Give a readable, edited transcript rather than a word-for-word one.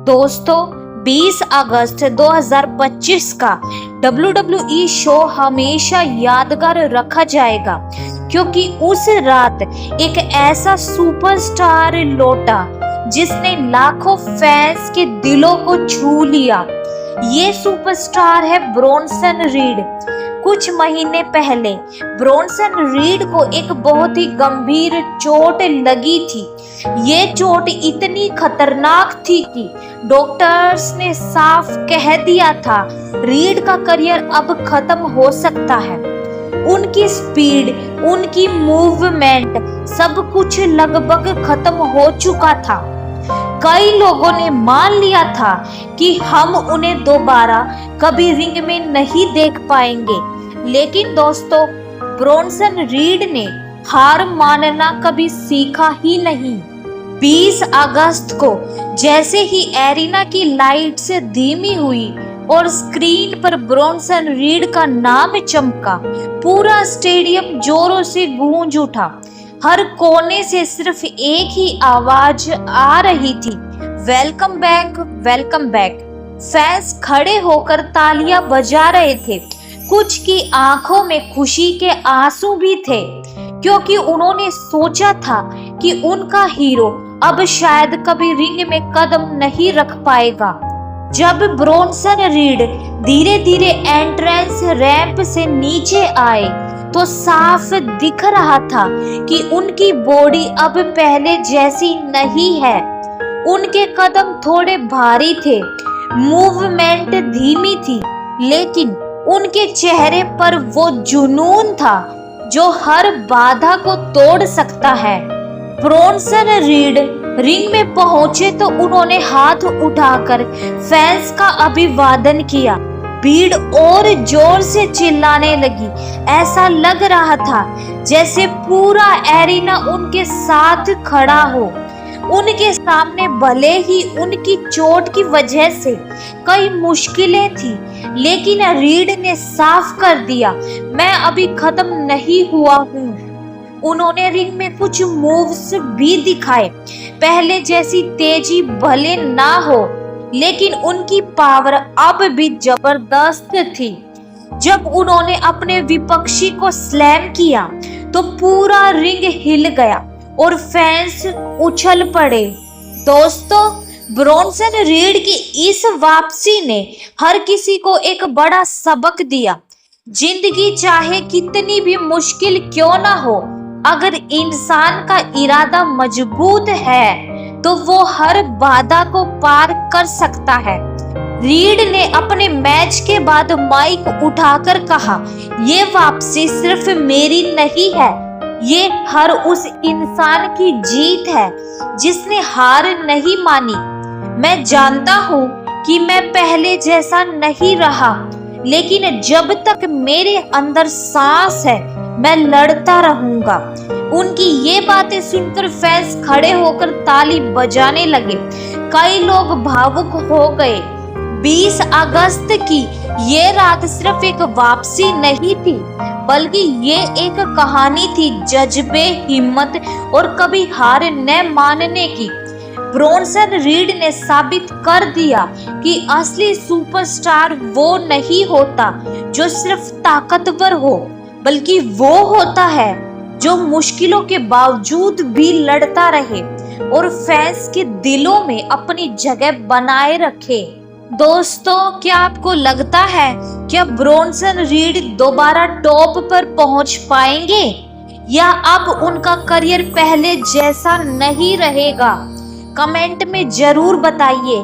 दोस्तों 20 अगस्त 2025 का WWE show हमेशा यादगार रखा जाएगा, क्योंकि उस रात एक ऐसा सुपरस्टार लौटा जिसने लाखों फैंस के दिलों को छू लिया। ये सुपरस्टार है ब्रॉनसन रीड। कुछ महीने पहले ब्रॉनसन रीड को एक बहुत ही गंभीर चोट लगी थी। ये चोट इतनी खतरनाक थी कि डॉक्टर्स ने साफ कह दिया था रीड का करियर अब खत्म हो सकता है। उनकी स्पीड, उनकी मूवमेंट, सब कुछ लगभग खत्म हो चुका था। कई लोगों ने मान लिया था कि हम उन्हें दोबारा कभी रिंग में नहीं देख पाएंगे, लेकिन दोस्तों ब्रॉनसन रीड ने हार मानना कभी सीखा ही नहीं। 20 अगस्त को जैसे ही एरिना की लाइट्स धीमी हुई और स्क्रीन पर ब्रॉनसन रीड का नाम चमका, पूरा स्टेडियम जोरों से गूंज उठा। हर कोने से सिर्फ एक ही आवाज आ रही थी, welcome back, welcome back. Fans खड़े होकर तालियां बजा रहे थे। कुछ की आंखों में खुशी के आंसू भी थे, क्योंकि उन्होंने सोचा था कि उनका हीरो अब शायद कभी रिंग में कदम नहीं रख पाएगा। जब ब्रॉनसन रीड धीरे धीरे एंट्रेंस रैंप से नीचे आए तो साफ दिख रहा था कि उनकी बॉडी अब पहले जैसी नहीं है। उनके कदम थोड़े भारी थे, मूवमेंट धीमी थी, लेकिन उनके चेहरे पर वो जुनून था जो हर बाधा को तोड़ सकता है। ब्रॉनसन रीड रिंग में पहुंचे तो उन्होंने हाथ उठाकर फैंस का अभिवादन किया। भीड़ और जोर से चिल्लाने लगी। ऐसा लग रहा था जैसे पूरा एरिना उनके साथ खड़ा हो। उनके सामने भले ही उनकी चोट की वजह से कई मुश्किलें थी, लेकिन रीड ने साफ कर दिया, मैं अभी खत्म नहीं हुआ हूँ। उन्होंने रिंग में कुछ मूव्स भी दिखाए। पहले जैसी तेजी भले ना हो, लेकिन उनकी पावर अब भी जबरदस्त थी। जब उन्होंने अपने विपक्षी को स्लैम किया तो पूरा रिंग हिल गया और फैंस उछल पड़े। दोस्तों ब्रॉनसन रीड की इस वापसी ने हर किसी को एक बड़ा सबक दिया। जिंदगी चाहे कितनी भी मुश्किल क्यों ना हो, अगर इंसान का इरादा मजबूत है तो वो हर बाधा को पार कर सकता है। रीड ने अपने मैच के बाद माइक उठाकर कहा, ये वापसी सिर्फ मेरी नहीं है, ये हर उस इंसान की जीत है जिसने हार नहीं मानी। मैं जानता हूँ कि मैं पहले जैसा नहीं रहा, लेकिन जब तक मेरे अंदर सांस है मैं लड़ता रहूंगा। उनकी ये बातें सुनकर फैंस खड़े होकर ताली बजाने लगे। कई लोग भावुक हो गए। 20 अगस्त की ये रात सिर्फ एक वापसी नहीं थी, बल्कि ये एक कहानी थी जज्बे, हिम्मत और कभी हार न मानने की। ब्रॉनसन रीड ने साबित कर दिया कि असली सुपरस्टार वो नहीं होता जो सिर्फ ताकतवर हो, बल्कि वो होता है जो मुश्किलों के बावजूद भी लड़ता रहे और फैंस के दिलों में अपनी जगह बनाए रखे। दोस्तों क्या आपको लगता है क्या ब्रॉनसन रीड दोबारा टॉप पर पहुंच पाएंगे, या अब उनका करियर पहले जैसा नहीं रहेगा? कमेंट में जरूर बताइए।